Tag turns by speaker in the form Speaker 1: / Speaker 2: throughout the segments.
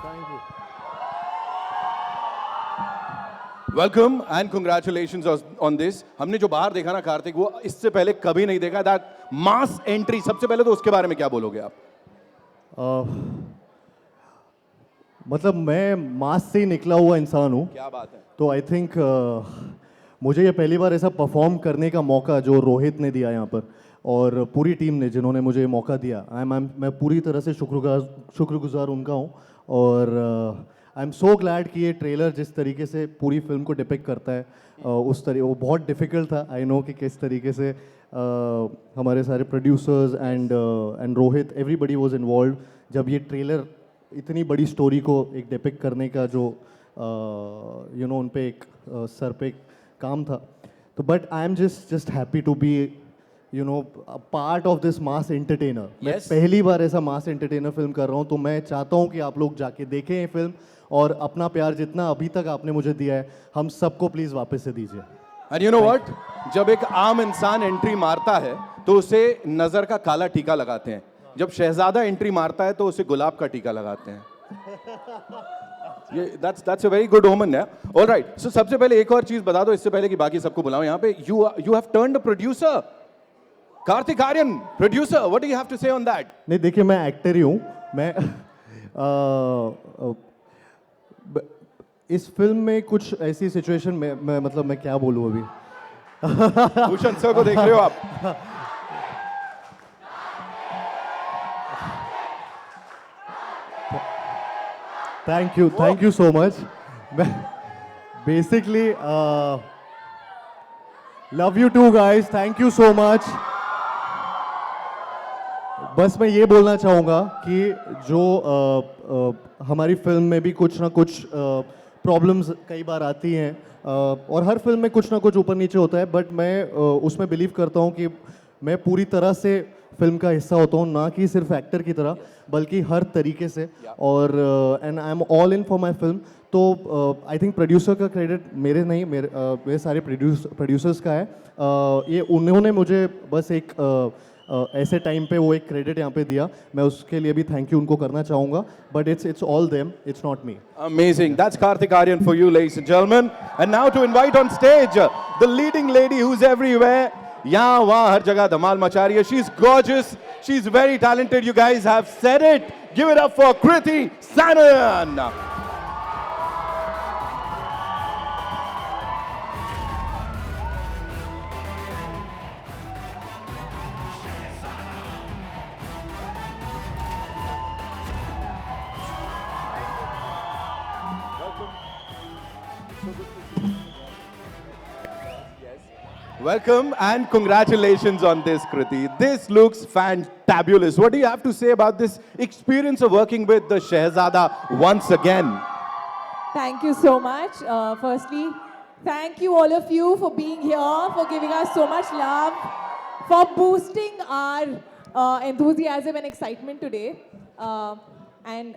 Speaker 1: Thank you.
Speaker 2: Welcome and congratulations on this. हमने जो बाहर देखा ना कार्तिक, वो इससे पहले कभी नहीं देखा। दैट मास एंट्री, सबसे पहले तो उसके बारे में क्या बोलोगे आप?
Speaker 1: मतलब मैं मास से ही निकला हुआ इंसान हूँ,
Speaker 2: क्या बात है।
Speaker 1: तो आई थिंक मुझे ये पहली बार ऐसा परफॉर्म करने का मौका जो रोहित ने दिया यहाँ पर और पूरी टीम ने जिन्होंने मुझे ये मौका दिया, मैं पूरी तरह से शुक्रगुजार उनका हूँ। और आई एम सो ग्लैड कि ये ट्रेलर जिस तरीके से पूरी फिल्म को डिपिक्ट करता है, उस तरीके वो बहुत डिफ़िकल्ट था। आई नो कि किस तरीके से हमारे सारे producers and Rohit, everybody was involve जब ये ट्रेलर इतनी बड़ी स्टोरी को एक डिपिक्ट करने का जो उन पे एक सर पे एक काम था। तो but I am just happy to be part of this mass entertainer. मैं पहली बार ऐसा मास एंटरटेनर फिल्म कर रहा हूँ, तो मैं चाहता हूँ कि आप लोग जाके देखें ये फिल्म और अपना प्यार जितना अभी तक आपने मुझे दिया है, हम सबको प्लीज़ वापस से दीजिए।
Speaker 2: एंड यू नो व्हाट, जब एक आम इंसान एंट्री मारता है तो उसे नजर का काला टीका लगाते हैं, जब शहजादा एंट्री मारता है तो उसे गुलाब का टीका लगाते हैं। ये that's a very good omen है। All right, so सबसे पहले एक और चीज बता दो इससे पहले कि बाकी सबको बुलाओ यहाँ पे। You have turned a producer, Kartik Aaryan, producer. What do you have to say on that?
Speaker 1: नहीं देखिए, मैं एक्टर ही हूँ। मैं इस फिल्म में कुछ ऐसी सिचुएशन में मैं क्या बोलूँ अभी।
Speaker 2: भूषण सर को देख रहे हो आप?
Speaker 1: Thank you so much. Basically love you too guys, thank you so much. बस मैं ये बोलना चाहूँगा कि जो हमारी फिल्म में भी कुछ ना कुछ प्रॉब्लम्स कई बार आती हैं, और हर फिल्म में कुछ ना कुछ ऊपर नीचे होता है, बट मैं उसमें बिलीव करता हूँ कि मैं पूरी तरह से फिल्म का हिस्सा होता हूँ, ना कि सिर्फ एक्टर की तरह बल्कि हर तरीके से। और and I am all in for my film. तो आई थिंक प्रोड्यूसर का क्रेडिट मेरे नहीं, मेरे सारे प्रोड्यूसर्स का है। ये उन्होंने मुझे बस एक ऐसे टाइम पे वो एक क्रेडिट यहाँ पे दिया, मैं उसके लिए भी थैंक यू उनको करना चाहूँगा, but it's all them, it's not me.
Speaker 2: Amazing. That's Karthik Aryan for you, ladies and gentlemen. And now to invite on stage the leading lady who's everywhere. यहाँ वहाँ हर जगह धमाल मचा रही है. She's gorgeous. She's very talented. You guys have said it. Give it up for Kriti Sanon. Welcome and congratulations on this, Kriti. This looks fantabulous. What do you have to say about this experience of working with the Shehzada once again?
Speaker 3: Thank you so much. Firstly, thank you all of you for being here, for giving us so much love, for boosting our enthusiasm and excitement today. And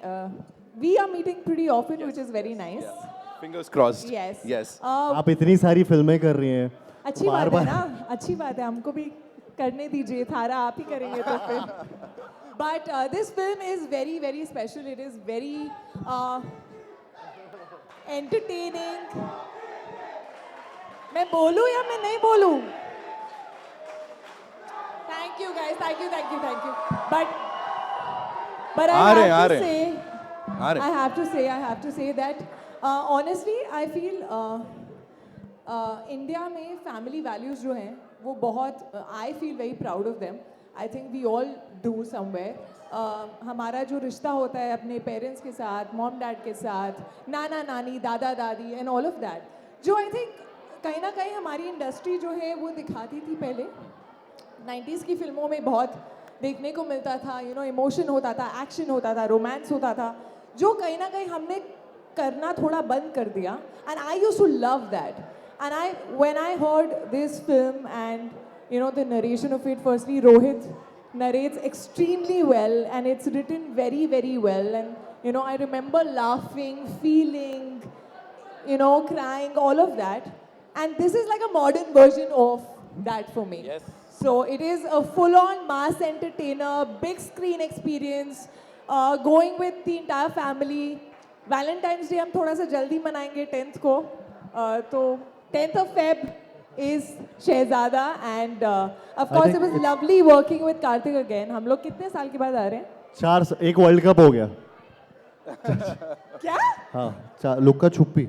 Speaker 3: we are meeting pretty often, which is very nice.
Speaker 2: Yeah. Fingers crossed.
Speaker 3: Yes.
Speaker 2: Yes.
Speaker 1: आप इतनी सारी फिल्में कर रही हैं,
Speaker 3: अच्छी बात है ना, अच्छी बात है, हमको भी करने दीजिए, थारा आप ही करेंगे तो फिर। But this film is very, very special. It is very entertaining. मैं बोलूँ या मैं नहीं बोलूँ? Thank you guys, thank you. But I have to say that honestly I feel India में फैमिली वैल्यूज़ जो हैं वो बहुत, I feel very proud of them. I think we all do somewhere. हमारा जो रिश्ता होता है अपने पेरेंट्स के साथ, मॉम डैड के साथ, नाना नानी, दादा दादी एंड ऑल ऑफ दैट, जो आई थिंक कहीं ना कहीं हमारी इंडस्ट्री जो है वो दिखाती थी पहले। 90s की फिल्मों में बहुत देखने को मिलता था, इमोशन होता था, एक्शन होता था, रोमांस होता था, जो कहीं ना कहीं हमने करना थोड़ा बंद कर दिया। And I used to love that. And when I heard this film and the narration of it, firstly Rohit narrates extremely well and it's written very, very well. And I remember laughing, feeling, crying, all of that. And this is like a modern version of that for me.
Speaker 2: Yes.
Speaker 3: So it is a full-on mass entertainer, big screen experience, going with the entire family. Valentine's day हम थोड़ा सा जल्दी मनाएंगे 10th को तो 10th of Feb is Shahzada and of course it was lovely working with Karthik again. हम लोग कितने साल के बाद आ रहे हैं?
Speaker 1: एक वर्ल्ड कप हो गया.
Speaker 3: क्या?
Speaker 1: हाँ, लुक्का छुपी.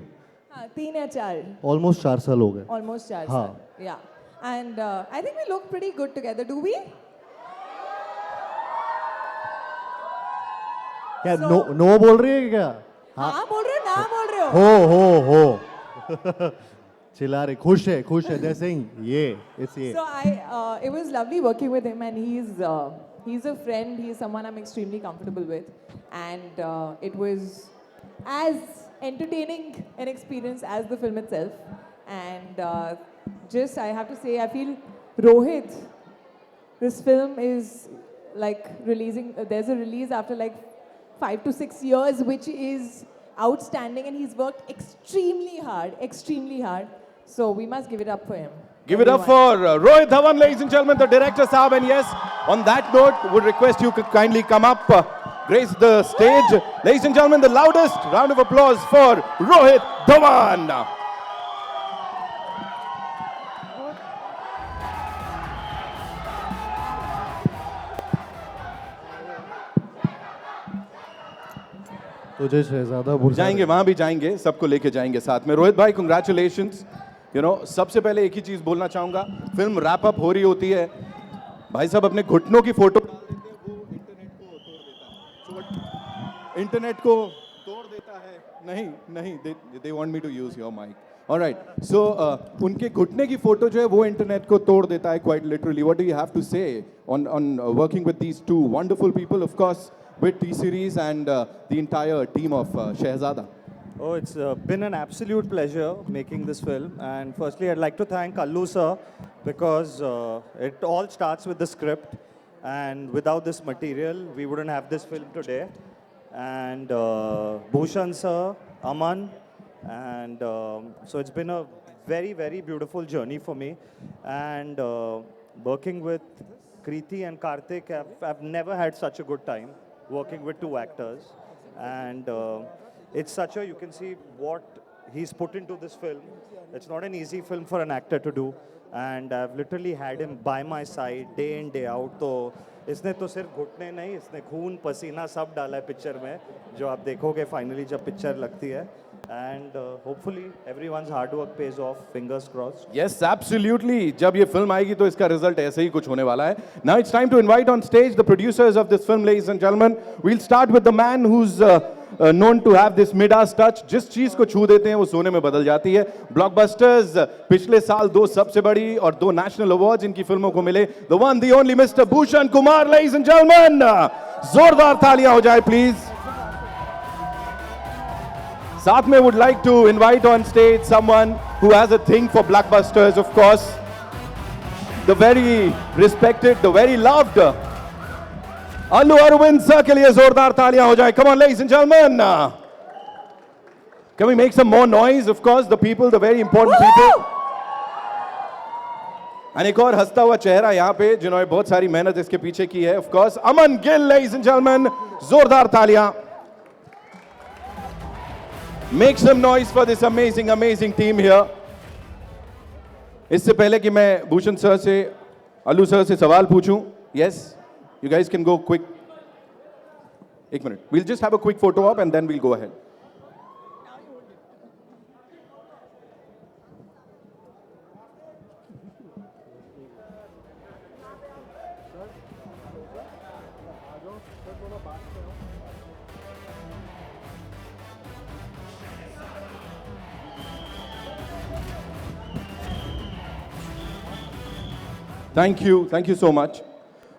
Speaker 3: हाँ, 3 या 4.
Speaker 1: Almost 4 साल हो गए.
Speaker 3: Almost 4
Speaker 1: हाँ.
Speaker 3: साल. Yeah. And I think we look pretty good together. Do we?
Speaker 1: क्या नो बोल रही है क्या?
Speaker 3: हाँ बोल रहे हो ना बोल रहे हो?
Speaker 1: हो. चिल्ला रही. खुश है. They're saying it's ये.
Speaker 3: So it was lovely working with him, and he's a friend. He's someone I'm extremely comfortable with, and it was as entertaining an experience as the film itself. And just I have to say, I feel Rohit, this film is like releasing. There's a release after like 5 to 6 years, which is outstanding, and he's worked extremely hard. So we must give it up for him.
Speaker 2: Give it up for Rohit Dhawan, ladies and gentlemen, the director Saab. And yes, on that note, would request you could kindly come up, grace the stage. Ladies and gentlemen, the loudest round of applause for Rohit Dhawan.
Speaker 1: तुझे शहजादा भूल
Speaker 2: जाएंगे, वहां भी जाएंगे, सबको लेके जाएंगे साथ में. रोहित भाई, कंग्रेचुलेशंस. सबसे पहले एक ही चीज बोलना चाहूंगा. फिल्म रैप अप हो रही होती है, भाई साहब अपने घुटनों की फोटो डाल देते हैं, वो इंटरनेट को तोड़ देता है. नहीं, they want me to use your mic. Alright, so उनके घुटने की फोटो जो है वो इंटरनेट को तोड़ देता है, quite literally. What do you have to say on working with these two wonderful people, of course, with T-Series and the entire team of Shehzada?
Speaker 4: Oh, it's been an absolute pleasure making this film. And firstly, I'd like to thank Allu sir, because it all starts with the script. And without this material, we wouldn't have this film today. And Bhushan sir, Aman. And so it's been a very, very beautiful journey for me. And working with Kriti and Karthik, I've never had such a good time working with two actors. And it's such a, you can see what he's put into this film. It's not an easy film for an actor to do. And I've literally had him by my side day in, day out. तो इसने तो सिर्फ घुटने नहीं, इसने खून पसीना सब डाला है पिक्चर में, जो आप देखोगे फाइनली जब पिक्चर लगती है. And hopefully everyone's hard work pays off. Fingers crossed.
Speaker 2: Yes, absolutely. जब ये फिल्म आएगी तो इसका रिजल्ट ऐसे ही कुछ होने वाला है. Now it's time to invite on stage the producers of this film, ladies and gentlemen. We'll start with the man who's known to have this Midas touch. जिस चीज को छू देते हैं वो सोने में बदल जाती है. Blockbusters पिछले साल 2 सबसे बड़ी और 2 national awards इनकी फिल्मों को मिले. The one, the only Mr. Bhushan Kumar, ladies and gentlemen. जोरदार तालियां हो जाए please. साथ में would like to invite on stage someone who has a thing for blockbusters, of course. The very respected, the very loved Allu Arvind sir के लिए जोरदार तालियां हो जाए. Come on, ladies and gentlemen. Can we make some more noise? Of course, the people, the very important people. And एक और हंसता हुआ चेहरा यहाँ पे जिन्होंने बहुत सारी मेहनत इसके पीछे की है. Of course, Aman Gill, ladies and gentlemen. जोरदार तालियां. Make some noise for this amazing team here. इससे पहले कि मैं भूषण सर से, अल्लू सर से सवाल पूछूं, yes, you guys can go quick. एक minute, we'll just have a quick photo op and then we'll go ahead. Thank you so much.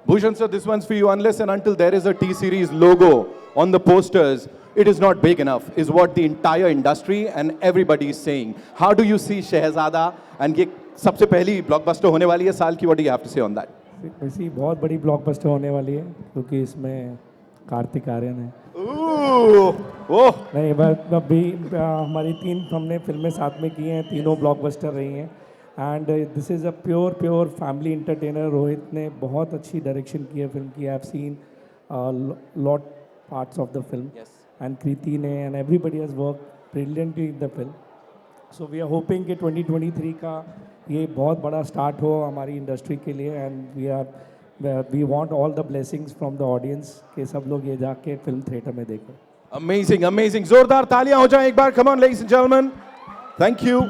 Speaker 2: Bhushan sir, this one's for you. Unless and until there is a T-Series logo on the posters, it is not big enough, is what the entire industry and everybody is saying. How do you see Shehzada? And ये सबसे पहली blockbuster होने वाली है साल की. What do you have to say on that?
Speaker 5: वैसी बहुत बड़ी ब्लॉकबस्टर होने वाली है क्योंकि इसमें कार्तिक आर्यन है.
Speaker 2: ओह
Speaker 5: नहीं, बस अभी हमारी 3 हमने फिल्में साथ में की हैं, तीनों ब्लॉकबस्टर रही हैं. And this is a pure family entertainer. Rohit ने बहुत अच्छी डायरेक्शन की है फिल्म की. I have seen lot parts of the film and Kriti ne and everybody has worked brilliantly in the film. So we are hoping कि 2023 का ये बहुत बड़ा start हो हमारी industry के लिए, and we want all the blessings from the audience कि सब लोग ये जाके film theater में देखें.
Speaker 2: Amazing, amazing. जोरदार तालियां हो जाएं एक बार. Come on, ladies and gentlemen. Thank you.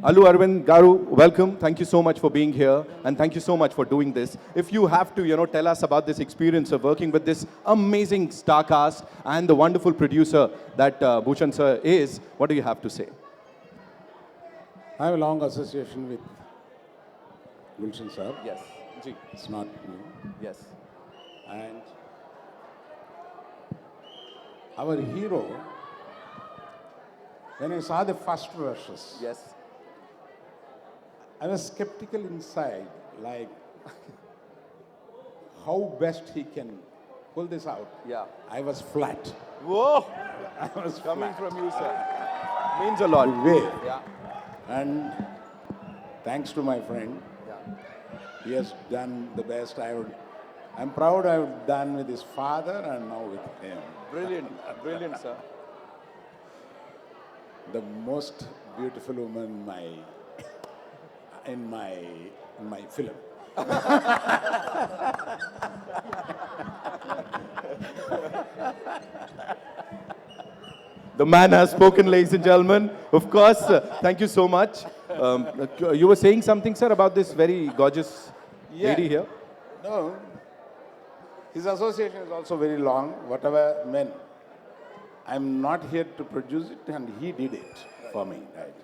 Speaker 2: Allu Arvind Garu, welcome. Thank you so much for being here, and thank you so much for doing this. If you have to, tell us about this experience of working with this amazing star cast and the wonderful producer that Bhushan sir is, what do you have to say?
Speaker 6: I have a long association with Gulshan sir.
Speaker 2: Yes. Ji.
Speaker 6: It's not new.
Speaker 2: Yes.
Speaker 6: And our hero, when I saw the first verses,
Speaker 2: Yes.
Speaker 6: I was skeptical inside, like how best he can pull this out.
Speaker 2: Yeah.
Speaker 6: I was flat.
Speaker 2: Whoa.
Speaker 6: I was
Speaker 2: Coming
Speaker 6: flat.
Speaker 2: from you, sir. Means a lot.
Speaker 6: Way.
Speaker 2: Yeah.
Speaker 6: And thanks to my friend,
Speaker 2: Yeah.
Speaker 6: he has done the best I'm proud I've done with his father and now with him.
Speaker 2: Brilliant. Brilliant, sir.
Speaker 6: The most beautiful woman in my film.
Speaker 2: The man has spoken, ladies and gentlemen. Of course, thank you so much. You were saying something, sir, about this very gorgeous lady here.
Speaker 6: No, his association is also very long. Whatever meant, I'm not here to produce it, and he did it for me. Right.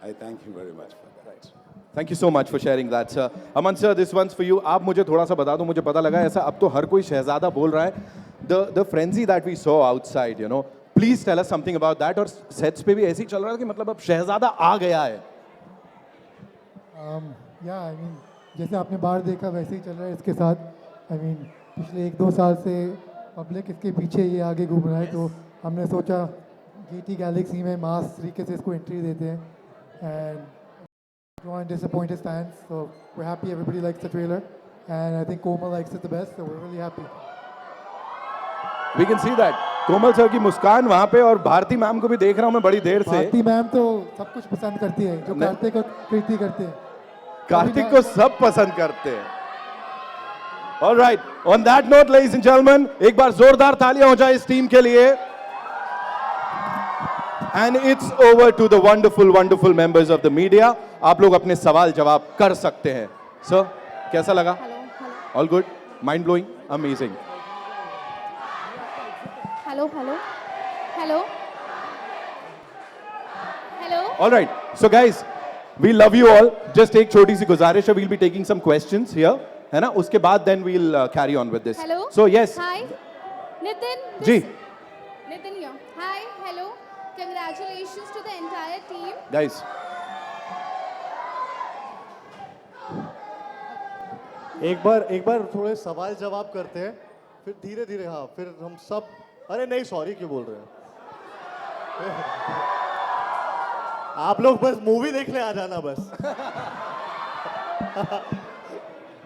Speaker 6: I thank you very much for that.
Speaker 2: Thank you so much for sharing that, sir. Aman sir, this one's for you. आप मुझे थोड़ा सा बता दो. मुझे पता लगा ऐसा अब तो हर कोई शहजादा बोल रहा है. The frenzy that we saw outside, please tell us something about that. और sets पे भी ऐसे ही चल रहा है कि मतलब अब शहजादा आ गया है.
Speaker 7: या आई मीन जैसे आपने बाहर देखा वैसे ही चल रहा है इसके साथ. आई मीन पिछले 1-2 साल से पब्लिक इसके पीछे ये आगे घूम रहा है, तो हमने सोचा GT गैलेक्सी में मास तरीके से इसको एंट्री देते हैं. And don't want to disappoint his fans, so we're happy everybody likes the trailer, and I think Komal likes it the best, so we're really happy.
Speaker 2: We can see that. Komal sir की मुस्कान वहाँ पे, और Bharti ma'am को भी देख रहा हूँ मैं बड़ी देर से.
Speaker 7: भारती मैम तो सब कुछ पसंद करती है जो कार्तिक और कृति करते हैं.
Speaker 2: कार्तिक को सब पसंद करते हैं. All right. On that note, ladies and gentlemen, एक बार जोरदार तालियां हो जाए इस टीम के लिए. And it's over to the wonderful, wonderful members of the media. आप लोग अपने सवाल जवाब कर सकते हैं. Sir, कैसा लगा?
Speaker 8: Hello.
Speaker 2: All good? Mind blowing? Amazing.
Speaker 8: Hello.
Speaker 2: All right. So guys, we love you all. Just एक छोटी सी गुजारिश है. We'll be taking some questions here. है ना? उसके बाद then we'll carry on with this.
Speaker 8: Hello.
Speaker 2: So yes.
Speaker 8: Hi. Nitin.
Speaker 2: Ji.
Speaker 8: Nitin here. Hi. Hello. Congratulations to the entire team.
Speaker 2: Guys.
Speaker 1: एक बार थोड़े सवाल जवाब करते हैं, फिर धीरे धीरे. हाँ, फिर हम सब. अरे नहीं, सॉरी क्यों बोल रहे हैं? आप लोग बस मूवी देखने आ जाना बस.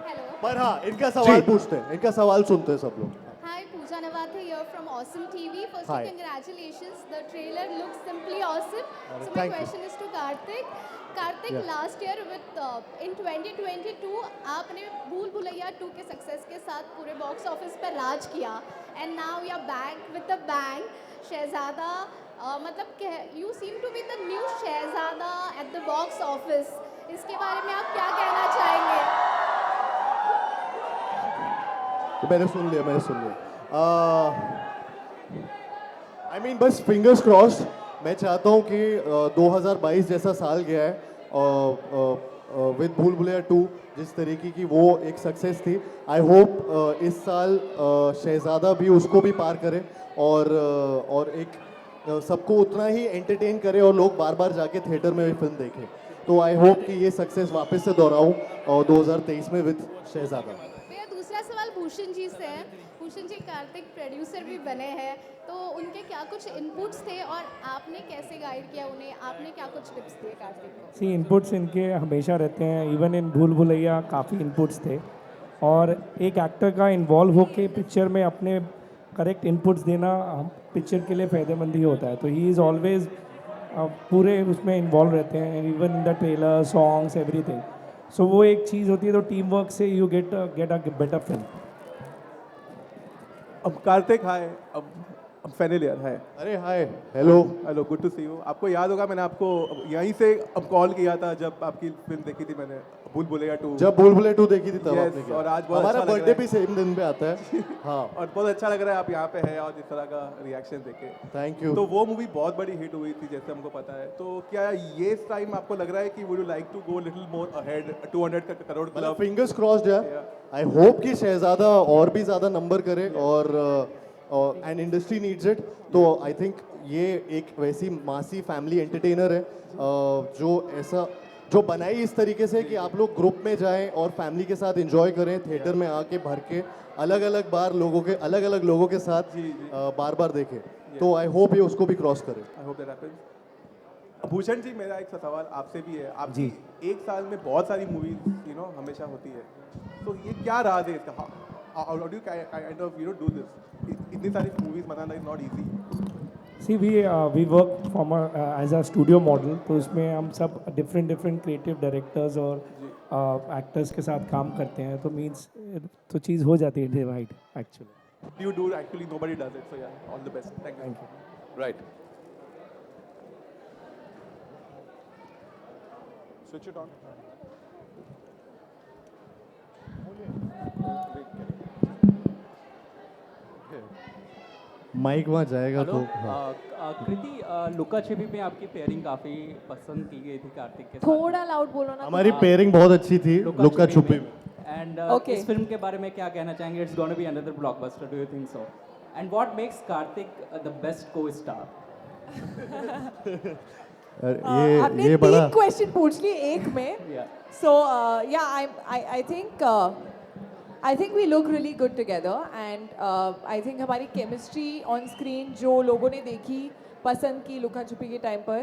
Speaker 8: Hello.
Speaker 1: पर हाँ, इनका सवाल पूछते हैं, इनका सवाल सुनते हैं सब लोग.
Speaker 8: Hi, Pooja Nawathe here from Awesome TV. Firstly,
Speaker 1: Hi.
Speaker 8: congratulations. The trailer looks simply awesome. So my
Speaker 1: thank you.
Speaker 8: question is to Karthik. Karthik,
Speaker 1: Yeah.
Speaker 8: last year with in 2022 आपने भूल भुलैया 2 के सक्सेस के साथ पूरे बॉक्स ऑफिस पर राज किया. And now you are back with a bang. शहजादा मतलब you seem to be the new Shahzada at the box office. इसके बारे में आप क्या कहना चाहेंगे?
Speaker 1: मैंने सुन लिया. आई मीन बस फिंगर्स क्रॉस्ड. मैं चाहता हूँ कि 2022 जैसा साल गया है विद भूल भुलैया 2 जिस तरीके की वो एक सक्सेस थी. आई होप इस साल शहजादा भी उसको भी पार करे और एक सबको उतना ही एंटरटेन करे और लोग बार बार जाके थिएटर में फिल्म देखें. तो आई होप कि ये सक्सेस वापस से दोहराऊँ 2023 में विद शहजादा.
Speaker 8: मेरा दूसरा सवाल भूषण जी से है. भूषण जी कार्तिक प्रोड्यूसर भी बने हैं, तो उनके क्या कुछ इनपुट्स थे और आपने कैसे गाइड किया उन्हें? आपने क्या कुछ टिप्स दिए कार्तिक को?
Speaker 5: सी इनपुट्स इनके हमेशा रहते हैं. इवन इन भूल भुलैया काफ़ी इनपुट्स थे, और एक एक्टर का इन्वॉल्व होके पिक्चर में अपने करेक्ट इनपुट्स देना हम पिक्चर के लिए फ़ायदेमंद ही होता है. तो ही इज़ ऑलवेज पूरे उसमें इन्वॉल्व रहते हैं, even in the trailer, songs, everything. So वो एक चीज़ होती है, तो टीम वर्क से you get a better film.
Speaker 9: अब कार्तिक हाय, अब फेनिलियर है.
Speaker 1: अरे hi, hello.
Speaker 9: Hello, good to see you. आपको याद होगा मैंने आपको यहीं से अब कॉल किया था जब आपकी फिल्म देखी थी मैंने, भूल भुलैया 2.
Speaker 1: जब भूल भुलैया 2 देखी थी तब
Speaker 9: Yes,
Speaker 1: आपने किया.
Speaker 9: और आज बहुत
Speaker 1: हमारा
Speaker 9: अच्छा लग
Speaker 1: बर्थडे
Speaker 9: रहा
Speaker 1: भी सेम दिन पे आता है. हाँ,
Speaker 9: और बहुत अच्छा लग रहा है आप यहाँ पे हैं और इस तरह का रिएक्शन देखे.
Speaker 1: Thank you.
Speaker 9: तो वो मूवी बहुत बड़ी हिट हुई थी जैसे हमको पता है. तो क्या ये इस टाइम आपको लग रहा है कि would you like to go little more ahead, 200 crore club?
Speaker 1: Fingers crossed यार. आई होप कि शहजादा और भी ज़्यादा नंबर करे और एंड इंडस्ट्री नीड्स इट. तो आई थिंक ये एक वैसी मासी फैमिली एंटरटेनर है जो ऐसा जो बनाई इस तरीके से कि आप लोग ग्रुप में जाएं और फैमिली के साथ एंजॉय करें, थिएटर में आके भर के अलग अलग लोगों के साथ बार बार देखें. तो आई होप ये उसको भी क्रॉस करे.
Speaker 9: I hope that happens. Bhushan ji, मेरा एक सवाल आपसे भी है. आप जी एक साल में बहुत सारी मूवीज हमेशा होती है, तो ये क्या राज है इसका? How do you kind of do this? इतनी सारी मूवीज बनाना is not easy.
Speaker 5: See we work from as a studio model. तो इसमें हम सब डिफरेंट क्रिएटिव डायरेक्टर्स और एक्टर्स के साथ काम करते हैं. तो मीन्स तो चीज़ हो जाती है divide actually.
Speaker 9: You do actually, nobody does it. So yeah, all the best. Thank you.
Speaker 2: Right. Switch it on.
Speaker 1: Mic वहाँ जाएगा तो.
Speaker 10: कृति, लुका छिपी में आपकी पेयरिंग काफ़ी पसंद की गई थी कार्तिक के साथ.
Speaker 3: थोड़ा लाउड बोलो ना.
Speaker 1: हमारी पेयरिंग बहुत अच्छी थी लुका छुपी में.
Speaker 10: And
Speaker 3: Okay.
Speaker 10: इस फिल्म के बारे में क्या कहना चाहेंगे? It's gonna be another blockbuster, do you think so? And what makes Kartik the best co-star?
Speaker 3: आपने
Speaker 1: ये बड़ा
Speaker 3: 3 क्वेश्चन पूछ लिए एक में. So I think we look really good together, and I think हमारी chemistry on screen जो लोगों ने देखी, पसंद की लुका छुपी के टाइम पर,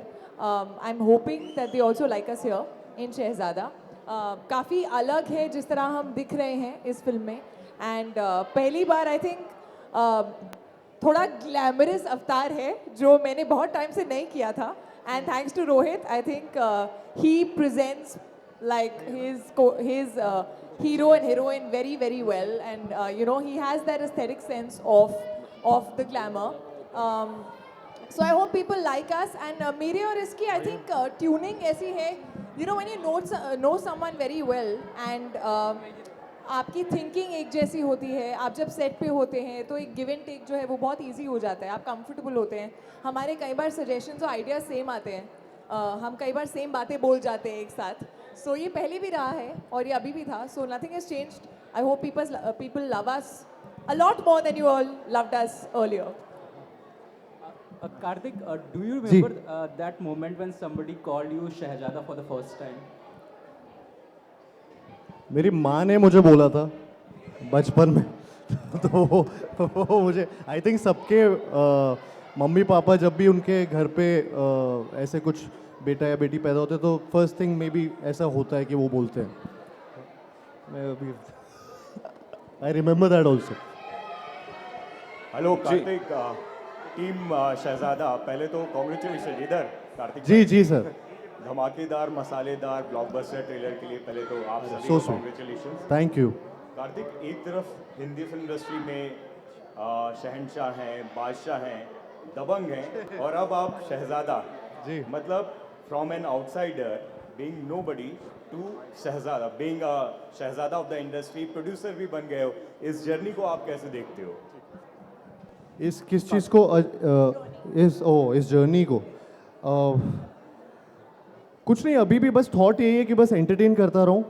Speaker 3: I'm hoping that they also like us here in शहजादा. काफ़ी अलग है जिस तरह हम दिख रहे हैं इस फिल्म में, एंड पहली बार आई थिंक थोड़ा ग्लैमरस अवतार है जो मैंने बहुत टाइम से नहीं किया था. And thanks to Rohit, I think he presents like his hero and heroine very well, and he has that aesthetic sense of the glamour. So I hope people like us, and मेरे और इसकी I think tuning ऐसी है, when you know someone very well and आपकी thinking एक जैसी होती है, आप जब सेट पे होते हैं तो एक गिव एंड टेक जो है वो बहुत इजी हो जाता है, आप कंफर्टेबल होते हैं. हमारे कई बार सजेशंस और आइडियाज सेम आते हैं, हम कई बार सेम बातें बोल जाते हैं एक साथ. सो ये पहले भी रहा है और ये अभी भी था. So nothing has changed. I hope people love us a lot more than you all loved us earlier.
Speaker 10: Karthik, do you remember that moment when somebody called you Shahzada for the first time?
Speaker 1: मेरी माँ ने मुझे बोला था बचपन में. तो मुझे आई थिंक सबके मम्मी पापा जब भी उनके घर पे ऐसे कुछ बेटा या बेटी पैदा होते तो फर्स्ट थिंग मे बी ऐसा होता है कि वो बोलते हैं. मैं अभी I remember that also.
Speaker 11: Hello Kartik, team Shehzada, पहले तो कॉन्ग्रेचुलेशन इधर कार्तिक.
Speaker 1: जी सर.
Speaker 11: धमाकेदार मसालेदार ब्लॉकबस्टर ट्रेलर के लिए पहले तो आप सभी
Speaker 1: So
Speaker 11: को
Speaker 1: sweet.
Speaker 11: Congratulation.
Speaker 1: Thank you.
Speaker 11: Kartik, एक तरफ हिंदी फिल्म इंडस्ट्री में शहंशाह हैं, बादशाह हैं, दबंग हैं, और अब आप शहजादा.
Speaker 1: जी.
Speaker 11: मतलब from an outsider being nobody to Shehzada, being a shehzada of the industry, producer भी बन गए हो. इस जर्नी को आप कैसे देखते हो?
Speaker 1: इस किस चीज़ को इस जर्नी को कुछ नहीं, अभी भी बस थॉट यही है कि बस एंटरटेन करता रहूं.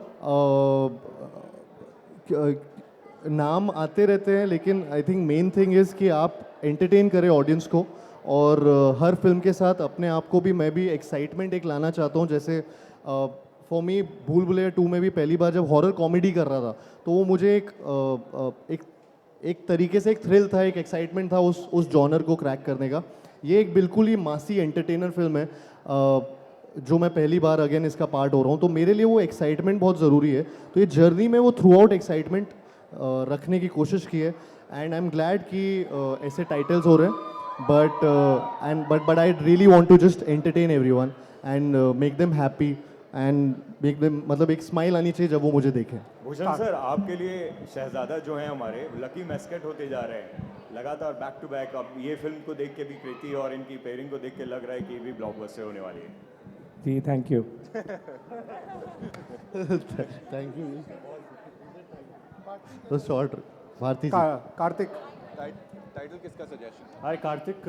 Speaker 1: नाम आते रहते हैं लेकिन I think main thing is कि आप एंटरटेन करें ऑडियंस को, और हर फिल्म के साथ अपने आप को भी मैं भी एक्साइटमेंट एक लाना चाहता हूं. जैसे फॉर मी भूल भुलैया 2 में भी पहली बार जब हॉरर कॉमेडी कर रहा था तो वो मुझे एक तरीके से एक थ्रिल था, एक एक्साइटमेंट था उस जॉनर को क्रैक करने का. ये एक बिल्कुल ही मासी एंटरटेनर फिल्म है जो मैं पहली बार अगेन इसका पार्ट हो रहा हूँ, तो मेरे लिए वो एक्साइटमेंट बहुत ज़रूरी है. तो ये जर्नी में वो थ्रू आउट एक्साइटमेंट रखने की कोशिश की है. एंड आई एम ग्लैड कि ऐसे टाइटल्स हो रहे हैं but I really want to just entertain everyone and make them happy and make them मतलब एक स्माइल आनी चाहिए जब वो मुझे देखें.
Speaker 11: भूषण सर, आपके लिए शहजादा जो हैं हमारे लकी मैस्केट होते जा रहे हैं लगातार बैक टू बैक. अब ये फिल्म को देख के भी कृति और इनकी पेयरिंग को देख के लग रहा है कि ये भी ब्लॉकबस्टर होने वाली है.
Speaker 5: जी थैंक यू.
Speaker 1: Thank you. तो शॉर्ट भारती जी.
Speaker 9: कार्तिक,
Speaker 2: टाइटल किसका suggestion?
Speaker 11: Hi Kartik.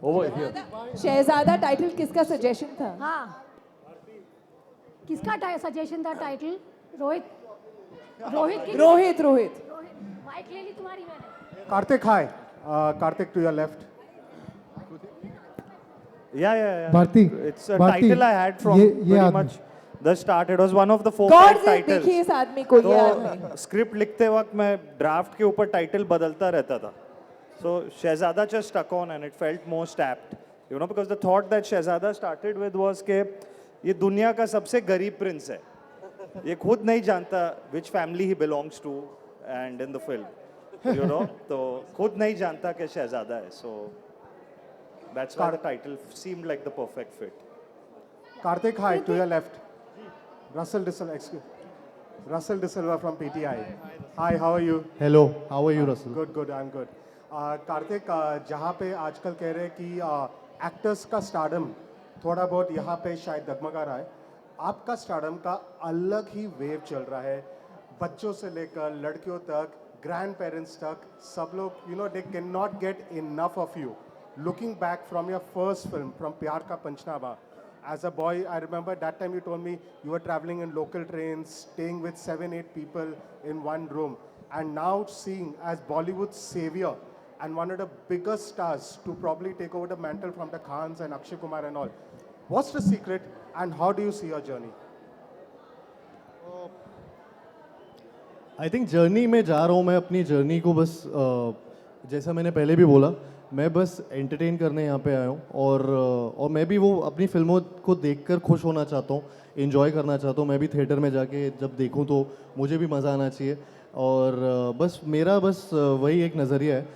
Speaker 9: Over here.
Speaker 3: Shehzada title किसका सजेशन था?
Speaker 12: हाँ, किसका सजेशन था टाइटल? रोहित की
Speaker 3: रोहित
Speaker 12: माइक ले ली तुम्हारी मैंने.
Speaker 9: Kartik, hi. Kartik to your left.
Speaker 4: Yeah.
Speaker 7: Bharti,
Speaker 4: It's a
Speaker 7: Bharti,
Speaker 4: title I had from
Speaker 7: ये
Speaker 4: pretty
Speaker 7: आदमी.
Speaker 4: much the start. It was one of the 4
Speaker 3: Gaur
Speaker 4: five
Speaker 3: से
Speaker 4: titles.
Speaker 3: देखिए इस आदमी को, ये आदमी.
Speaker 4: तो स्क्रिप्ट लिखते वक्त मैं ड्राफ्ट के ऊपर टाइटल बदलता रहता था. So Shehzada just stuck on and it felt most apt. You know, because the thought that Shehzada started with was कि ये दुनिया का सबसे गरीब प्रिंस है. ये खुद नहीं जानता which family he belongs to and in the film. You know, तो खुद नहीं जानता कि शहजादा है. So that's why the title seemed like the perfect fit.
Speaker 9: Karthik, hi, to your left. Russell De Silva from PTI. Hi, how are you?
Speaker 1: Hello, how are you, Russell?
Speaker 9: Good, I'm good. Kartik, जहाँ पे आजकल कह रहे हैं कि actors का stardom थोड़ा बहुत यहाँ पे शायद डगमगा रहा है, आपका स्टारडम का अलग ही वेव चल रहा है. बच्चों से लेकर लड़कियों तक, ग्रैंड पेरेंट्स तक, सब लोग, you know, they cannot get enough of you. Looking back from your first film, from Pyar Ka Panchnama, as a boy, I remember that time you told me you were traveling in local trains, staying with 7-8 people in one room, and now seeing as Bollywood's savior and one of the biggest stars to probably take over the mantle from the Khans and Akshay Kumar and all. What's the secret and how do you see your journey?
Speaker 1: I think journey में जा रहा हूँ मैं. अपनी journey को बस जैसा मैंने पहले भी बोला, मैं बस एंटरटेन करने यहाँ पे आया हूँ. और मैं भी वो अपनी फिल्मों को देखकर खुश होना चाहता हूँ, एंजॉय करना चाहता हूँ. मैं भी थिएटर में जाके जब देखूँ तो मुझे भी मज़ा आना चाहिए. और बस मेरा वही एक नज़रिया है.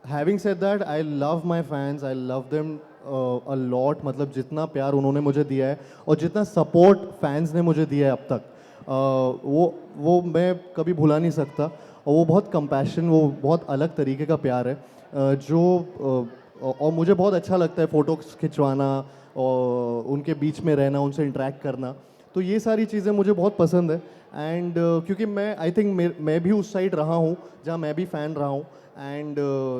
Speaker 1: Having said that, I love my fans, I love them a lot. मतलब जितना प्यार उन्होंने मुझे दिया है और जितना सपोर्ट फैंस ने मुझे दिया है अब तक, वो मैं कभी भुला नहीं सकता. और वो बहुत कंपैशन, वो बहुत अलग तरीके का प्यार है और मुझे बहुत अच्छा लगता है फ़ोटो खिंचवाना और उनके बीच में रहना, उनसे इंटरेक्ट करना. तो ये सारी चीज़ें मुझे बहुत पसंद है. एंड क्योंकि आई थिंक मैं भी उस साइड रहा हूँ जहाँ मैं भी फ़ैन रहा हूँ. एंड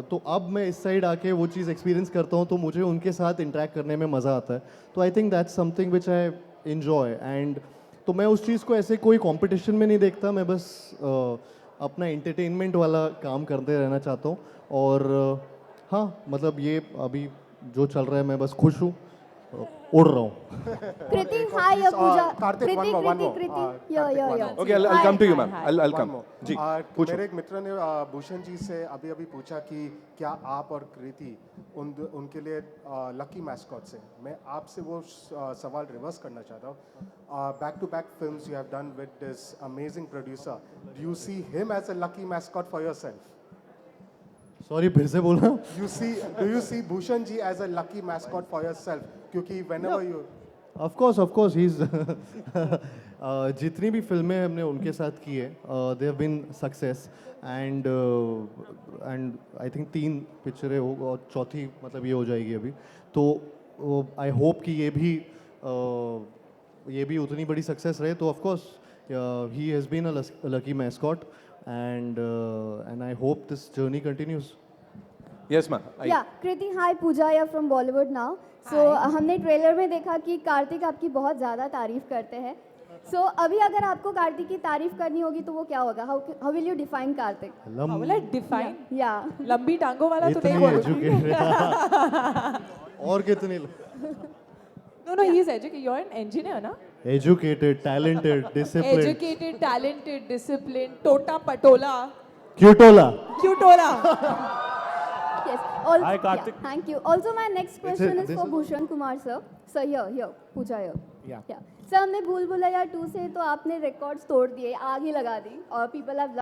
Speaker 1: तो अब मैं इस साइड आके वो चीज़ एक्सपीरियंस करता हूँ तो मुझे उनके साथ इंटरेक्ट करने में मज़ा आता है. तो I think that's something which I enjoy. And तो मैं उस चीज़ को ऐसे कोई कंपटीशन में नहीं देखता. मैं बस अपना एंटरटेनमेंट वाला काम करते रहना चाहता हूँ. और हाँ, मतलब ये अभी जो चल रहा है मैं बस खुश हूँ, उड़ रहा हूँ.
Speaker 12: कृति, हाय पूजा.
Speaker 9: Karthik, one more.
Speaker 12: Yo.
Speaker 2: Okay, I'll come to you, ma'am. I'll come. जी, पूछो.
Speaker 9: मेरे एक मित्र ने भूषण जी से अभी पूछा कि क्या आप और कृति उनके लिए लकी मैस्कॉट्स हैं. मैं आपसे वो सवाल रिवर्स करना चाहता हूँ. Back to back films you have done with this amazing producer. Do you see him as a lucky mascot for yourself?
Speaker 1: Sorry, फिर से बोलना.
Speaker 9: Do you see Bhushan ji as a lucky mascot for yourself? क्योंकि whenever you
Speaker 1: of course he is. जितनी भी फिल्में हमने उनके साथ की है, they have been success. And I think 3 पिक्चरें हो और चौथी मतलब ये हो जाएगी अभी. तो आई होप कि ये भी उतनी बड़ी सक्सेस रहे. तो of course he has been a lucky mascot and I hope this journey continues.
Speaker 2: Yes, ma'am.
Speaker 12: या कृति, हाय पूजा या फ्रॉम बॉलीवुड नाउ. सो हमने ट्रेलर में देखा कि कार्तिक आपकी बहुत ज़्यादा तारीफ करते हैं. सो अभी अगर आपको कार्तिक की तारीफ करनी होगी तो वो क्या होगा? How will you define Kartik?
Speaker 3: Define
Speaker 12: या
Speaker 3: लंबी टांगों वाला तो नहीं
Speaker 1: बोलूंगी. और कितनी?
Speaker 3: No, he is educated. You're an engineer, na?
Speaker 1: Educated, talented, disciplined.
Speaker 3: Educated, talented, disciplined, tota patola.
Speaker 1: Cutola.
Speaker 12: Yes. Also,
Speaker 13: Hi, Karthik.
Speaker 12: Yeah, thank you. Also, my next question is
Speaker 1: this
Speaker 12: for
Speaker 1: is-
Speaker 12: Bhushan Kumar sir. Sir, here, Pooja here.
Speaker 5: Yeah.
Speaker 12: Yeah. Sir हमने भूल भुलैया 2 से तो आपने records तोड़ दिए, आग ही लगा दी और पीपल हैव